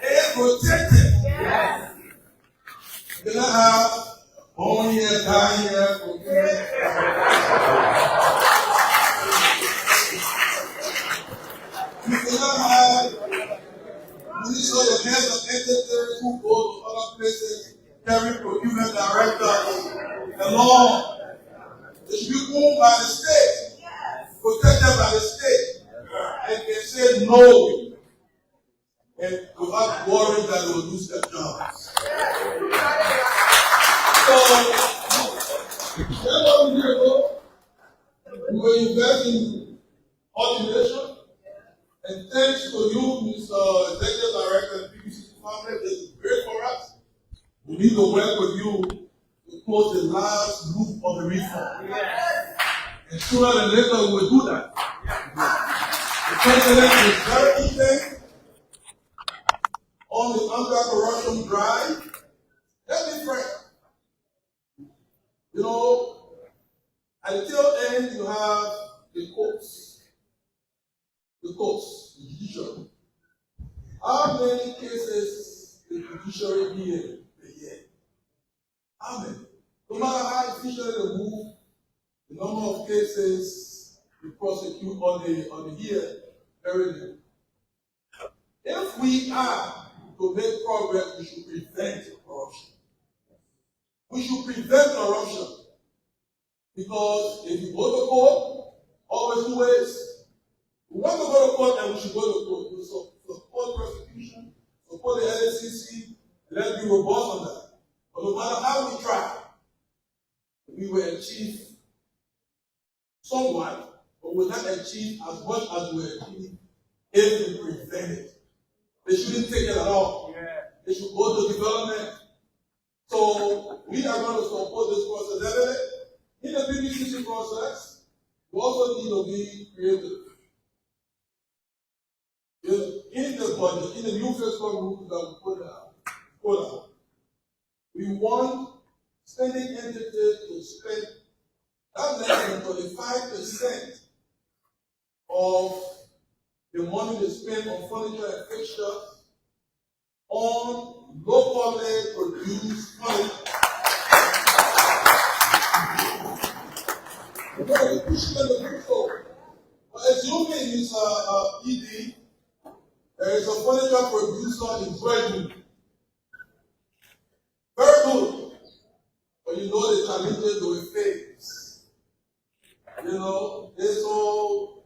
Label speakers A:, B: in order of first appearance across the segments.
A: They protected. You cannot have 1 year, 9 year procurement. You cannot have Minister of Health of Secretary who go to other places, carry procurement directors along. It should be owned by the state, protected by the state, and can say no, and without worrying that they will lose their jobs. So, several years ago, we were investing in automation, and thanks to you, Mr. Executive Director and PPCC family, this is great for us. We need to work with you to close the last loop of the reform. And sooner than later, we will do that. The president is very intent on the anti-corruption drive. Let me frank. You know, at the tail end, you have the courts, the judiciary. How many cases the judiciary hear a year? How many? No matter how efficiently they move, the number of cases we prosecute on the year very little. If we are to make progress, we should prevent corruption. We should prevent corruption. Because if you go to court, always two ways. We want to go to court and we should go to court. We support prosecution, support the LACC, let's be robust on that. But no matter how we try, we will achieve somewhat, but we will not achieve as much as we achieve if we prevent it. They shouldn't take it at all. They should go to development. So we are going to support this process. In the PPCC process, we also need to be creative. In the budget, in the new fiscal rules that we put out, we want spending entities to spend not less than 25% of the money they spend on furniture and fixtures on locally produced furniture. Assuming it's ED, there is a furniture producer in Brighton. Very good. But you know the challenges they will face. You know, this whole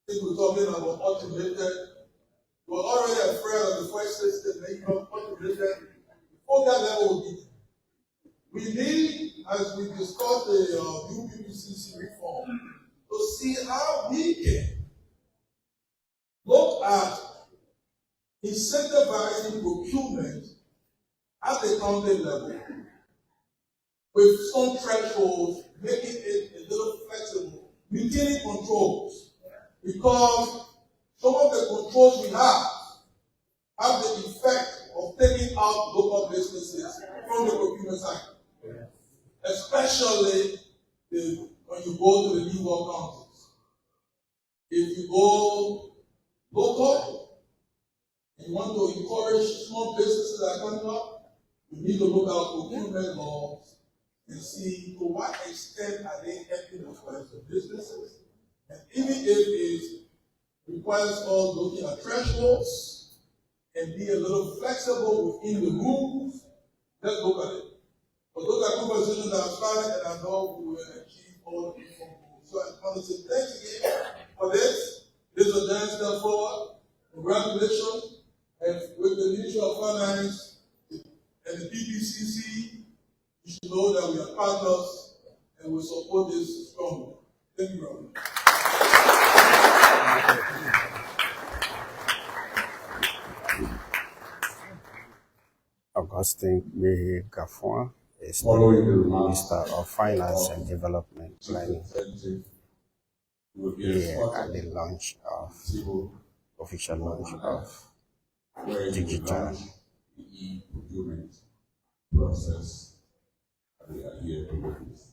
A: thing we're talking about automated. We're already afraid of the first system making up automated. Before that level will be. We need, as we discuss the new PPCC reform, to see how we can look at incentivizing procurement at the county level with some thresholds, making it a little flexible, maintaining controls, because some of the controls we have the effect of taking out local businesses from the procurement cycle. Especially when you go to the new world councils. If you go local and you want to encourage small businesses that are coming up, you need to look at procurement laws and see to what extent are they helping the businesses. And even if it requires us looking at thresholds and be a little flexible within the rules, let's look at it. But those are conversations that I've started, and I know we will achieve all of these goals. So I want to say thanks again for this. This is a giant step forward. Congratulations. And with the Ministry of Finance and the PPCC, you should know that we are partners and we support this strongly. Thank you very much.
B: Augustine Mehi Gaffon is the Minister of Finance and Development Planning here at the launch of official launch of digital
A: procurement process. We are here to witness.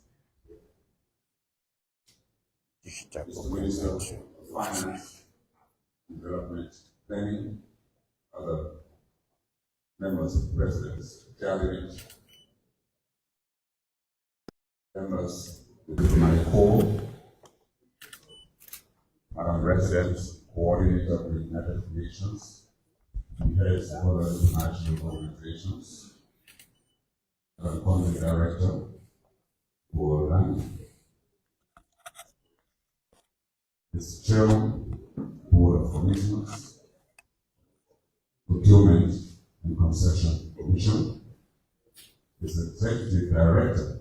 B: Digital
A: Minister of Finance, Development Planning,
C: other members of the President's Cabinet, members of the Diplomatic Corps, Madam Residents, Coordinator of the United Nations, heads of other international organizations, Madam Country Director, Boakai, His Chairman, Board of Commissioners, Procurement and Concession Commission, is Executive Director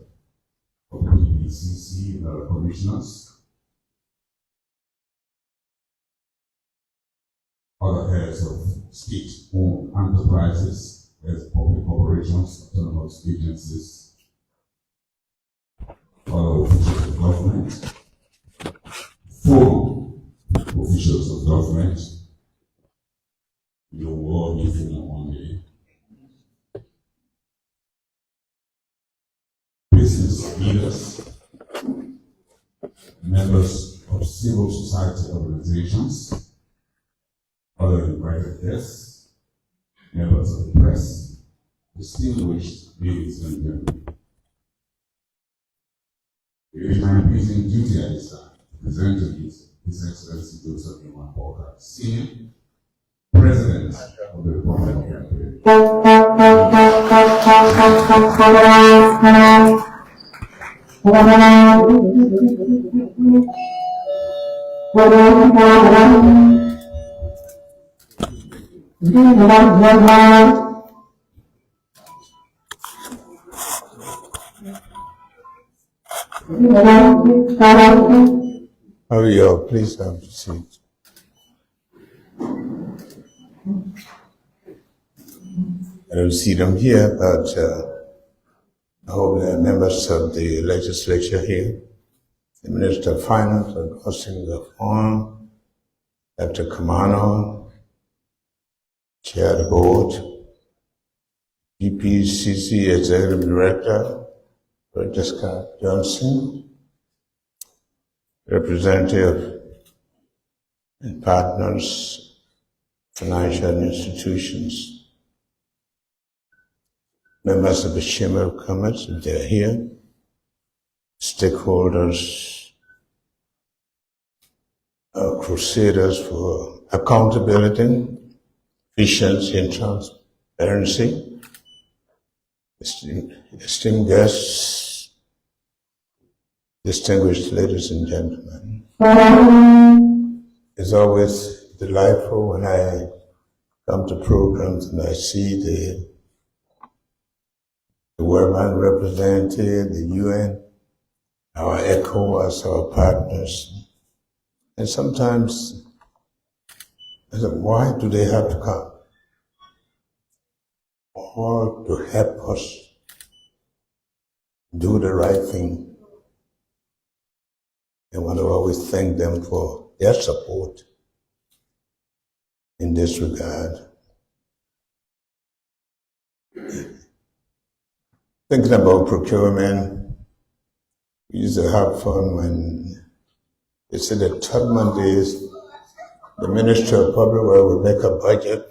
C: of the PPCC and other commissioners, other heads of state-owned enterprises, as public corporations, autonomous agencies, other officials of government, former officials of government. You will all be feeling one day. Business leaders, members of civil society organizations, other invited guests, members of the press, distinguished ladies and gentlemen. It is my pleasing duty at this time to present to you His Excellency Joseph Boakai, Senior President of the Republic of Liberia.
D: How are you all? Please have a seat. I don't see them here, but I hope there are members of the legislature here. The Minister of Finance, Augustine Gafon, Dr. Kamano, Chair of the Board, PPCC Executive Director, Francesca Johnson, representative and partners, financial institutions, members of the Chamber of Commerce, if they're here, stakeholders, crusaders for accountability, efficiency, and transparency, esteemed guests, distinguished ladies and gentlemen. It's always delightful when I come to programs and I see the World Bank representative, the UN, our ECHO our partners. And sometimes I said, why do they have to come? All to help us do the right thing. I want to always thank them for their support in this regard. Thinking about procurement, we used to have fun when they said that Tubman days, the Ministry of Public Works would make a budget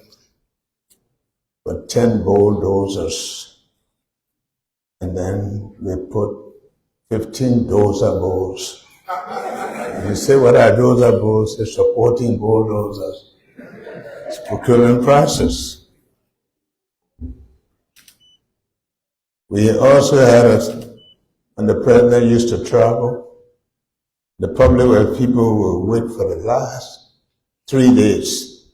D: for 10 bulldozers, and then we put 15 dozer bulls. You say, what are dozer bulls? It's supporting bulldozers. It's procurement process. We also had when the president used to travel, the public works people would wait for the last 3 days.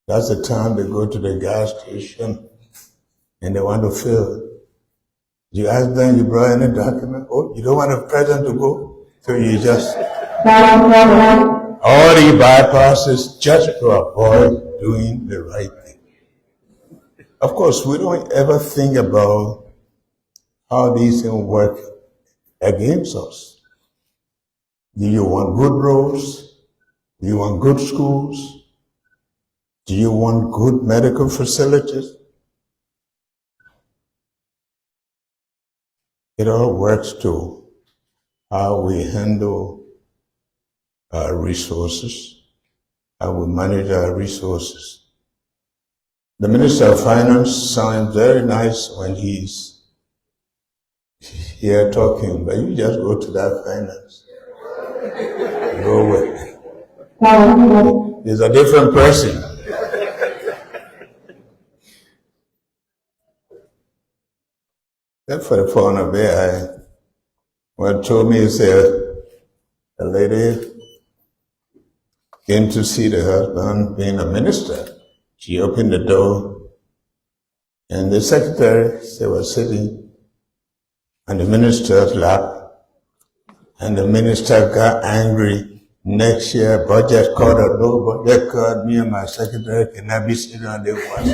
D: That's the time they go to the gas station and they want to fill. You ask them, you brought any document? Oh, you don't want the president to go? So you just, all the bypasses just to avoid doing the right thing. Of course, we don't ever think about how these things work against us. Do you want good roads? Do you want good schools? Do you want good medical facilities? It all works to how we handle our resources, how we manage our resources. The Minister of Finance sounds very nice when he's here talking, but you just go to that finance. Go away. He's a different person. That for the phone of there, what told me is a lady came to see the husband being a minister. She opened the door, and the secretary was sitting on the minister's lap, and the minister got angry. Next year, budget cut or no budget cut, me and my secretary cannot be sitting on the one.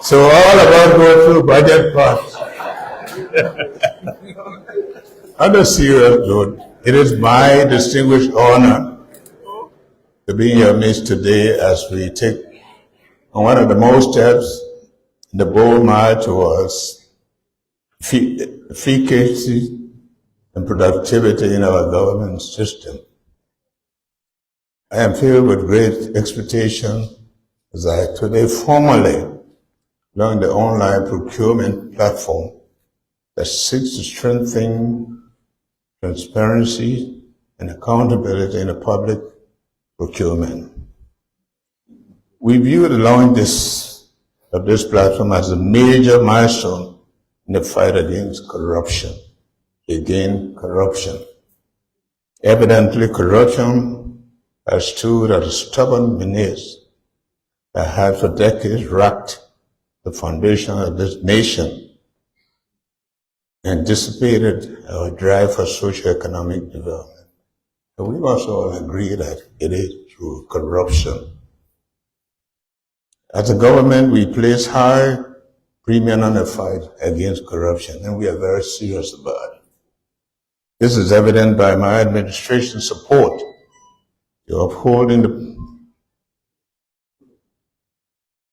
D: So all about going through budget cuts. On a serious note, it is my distinguished honor to be in your midst today as we take on one of the most steps in the bold march towards efficacy and productivity in our government system. I am filled with great expectation as I today formally launch the online procurement platform that seeks to strengthen transparency and accountability in the public procurement. We view the launch of this platform as a major milestone in the fight against corruption. Evidently, corruption has stood at a stubborn menace that has for decades rocked the foundation of this nation and dissipated our drive for socio-economic development. But we must all agree that it is through corruption. As a government, we place high premium on the fight against corruption, and we are very serious about it. This is evident by my administration's support to upholding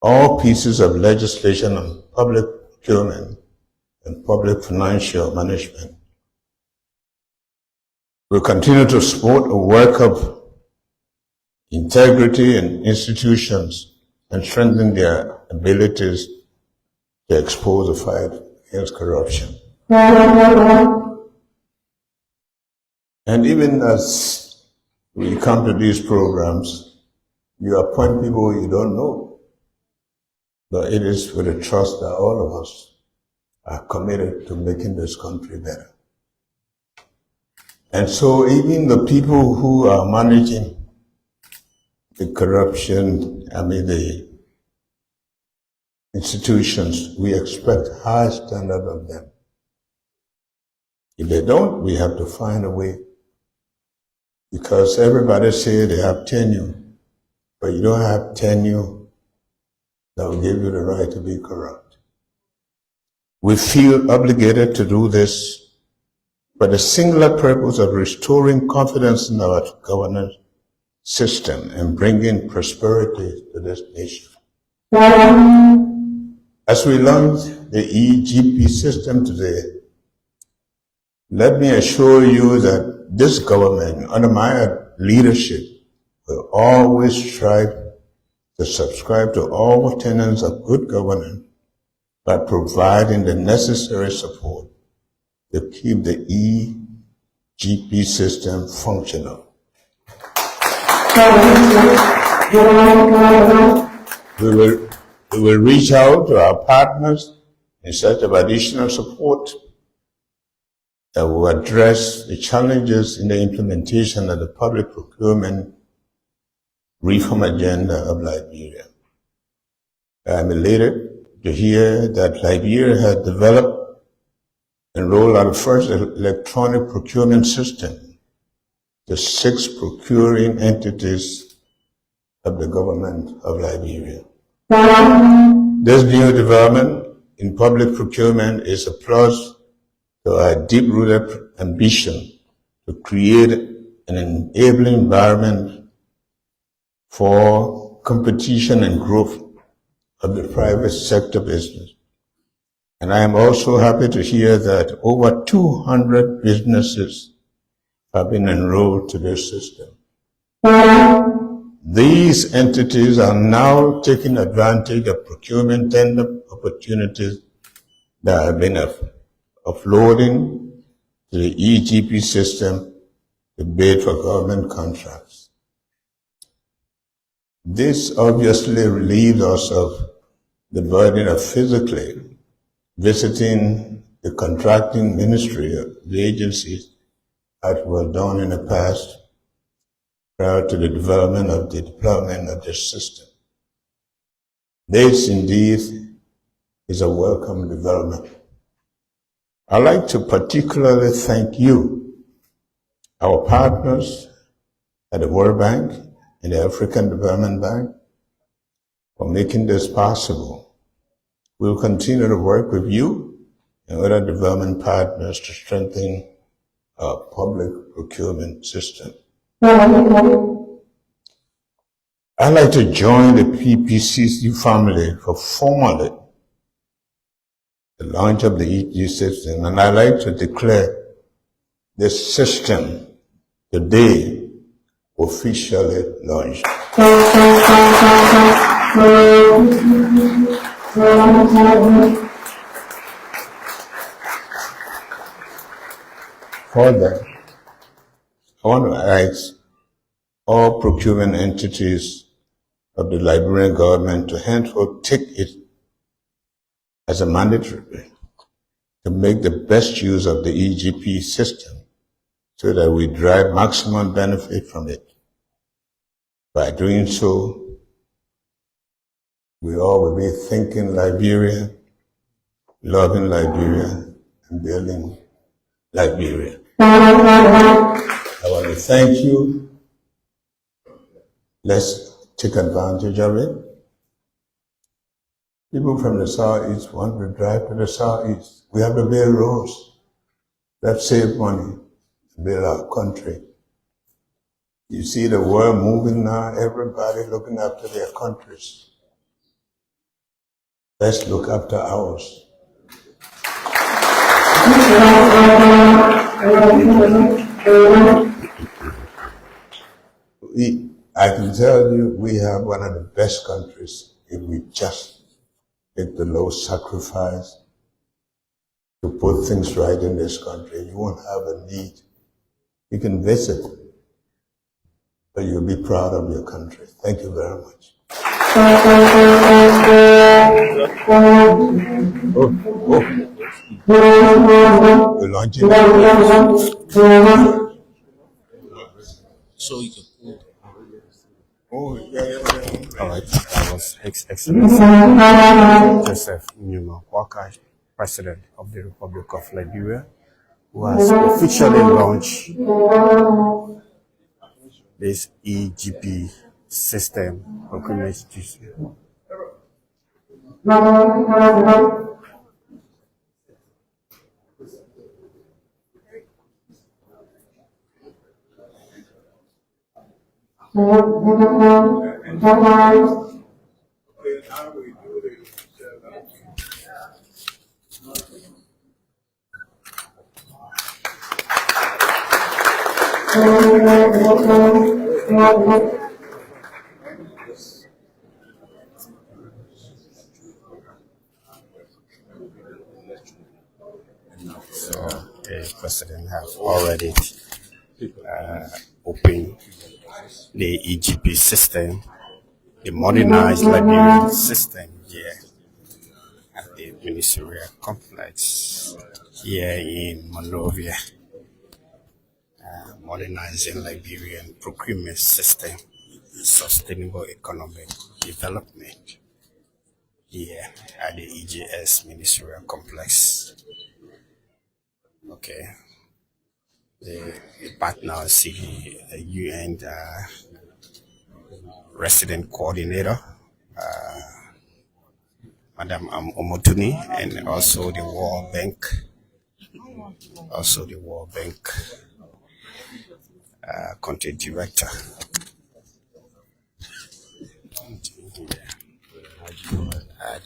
D: all pieces of legislation on public procurement and public financial management. We'll continue to support a work of integrity in institutions and strengthen their abilities to expose the fight against corruption. And even as we come to these programs, you appoint people you don't know. But it is with a trust that all of us are committed to making this country better. And so even the people who are managing the corruption, the institutions, we expect high standard of them. If they don't, we have to find a way. Because everybody say they have tenure, but you don't have tenure that will give you the right to be corrupt. We feel obligated to do this for the singular purpose of restoring confidence in our governance system and bringing prosperity to this nation. As we launch the EGP system today, let me assure you that this government, under my leadership, will always strive to subscribe to all tenets of good governance by providing the necessary support to keep the EGP system functional. We will reach out to our partners in search of additional support that will address the challenges in the implementation of the public procurement reform agenda of Liberia. I am elated to hear that Liberia has developed and rolled out the first electronic procurement system to 6 procuring entities of the government of Liberia. This new development in public procurement is a plus to our deep-rooted ambition to create an enabling environment for competition and growth of the private sector business. And I am also happy to hear that over 200 businesses have been enrolled to this system. These entities are now taking advantage of procurement tender opportunities that have been offloading to the EGP system to bid for government contracts. This obviously relieves us of the burden of physically visiting the contracting ministry of the agencies as was done in the past prior to the deployment of this system. This indeed is a welcome development. I'd like to particularly thank you, our partners at the World Bank and the African Development Bank, for making this possible. We'll continue to work with you and other development partners to strengthen our public procurement system. I'd like to join the PPCC family for formally the launch of the EG system, and I'd like to declare this system today officially launched. Further, I want to ask all procurement entities of the Liberian government to henceforth take it as a mandatory to make the best use of the EGP system so that we drive maximum benefit from it. By doing so, we all will be thinking Liberia, loving Liberia, and building Liberia. I want to thank you. Let's take advantage of it. People from the southeast want to drive to the southeast. We have to build roads. Let's save money to build our country. You see the world moving now, everybody looking after their countries. Let's look after ours. I can tell you we have one of the best countries if we just take the low sacrifice to put things right in this country. You won't have a need. You can visit, but you'll be proud of your country. Thank you very much. We're launching
B: So you can.
D: All
B: right, that was His Excellency Joseph Boakai, President of the Republic of Liberia, who has officially launched this EGP system procurement system. So the president has already opened the EGP system, the modernized Liberian system here at the Ministerial Complex here in Monrovia, modernizing Liberian procurement system, sustainable economic development here at the EJS Ministerial Complex. Okay. The partners, the UN resident coordinator, Madam Omotuni, and also the World Bank, country director.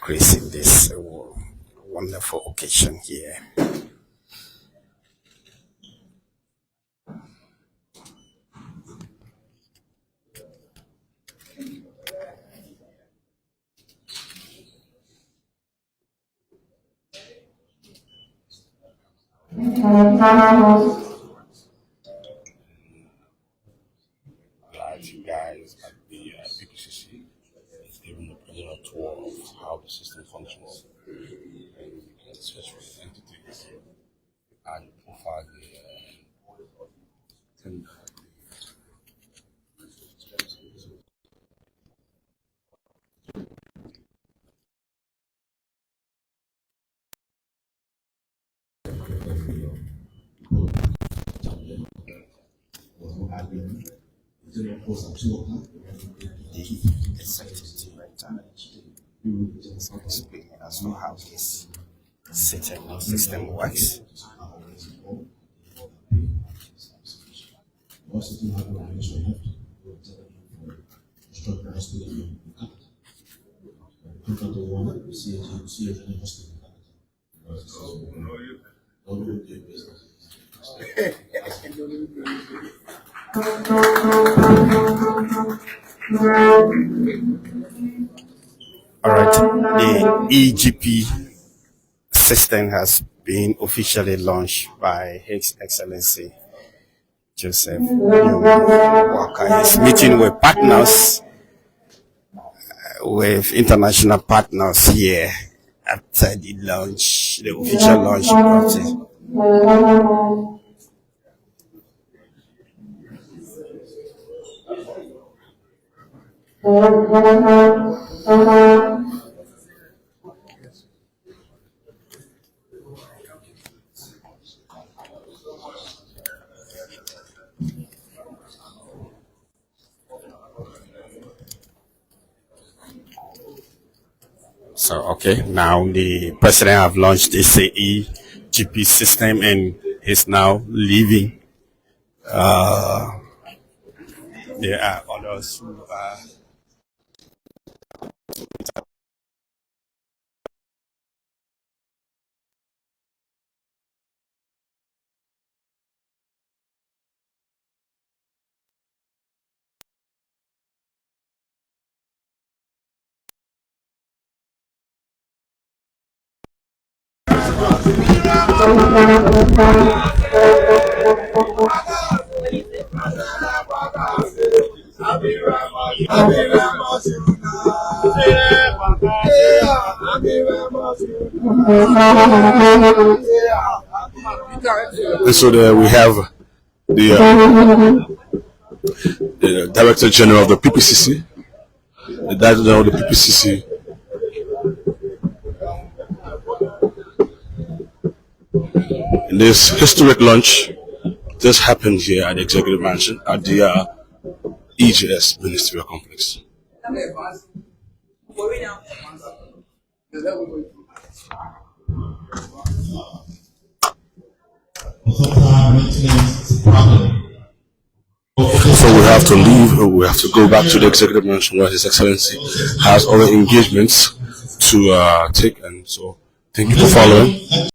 B: Gracing this wonderful occasion here. You guys at the PPCC is giving the president a tour of how the system functions. And you can search for the entities and profile the executive director explain as to how this system works. All right, the EGP system has been officially launched by His Excellency Joseph Boakai. He's meeting with partners, with international partners here after the launch, the official launch party. So, okay, now the president have launched the EGP system and is now leaving. There are others who are so there we have the Director General of the PPCC, the Director General of the PPCC. In this historic launch, this happened here at the Executive Mansion at the EJS Ministerial Complex. So we have to leave, we have to go back to the Executive Mansion where His Excellency has other engagements to take, and so thank you for following.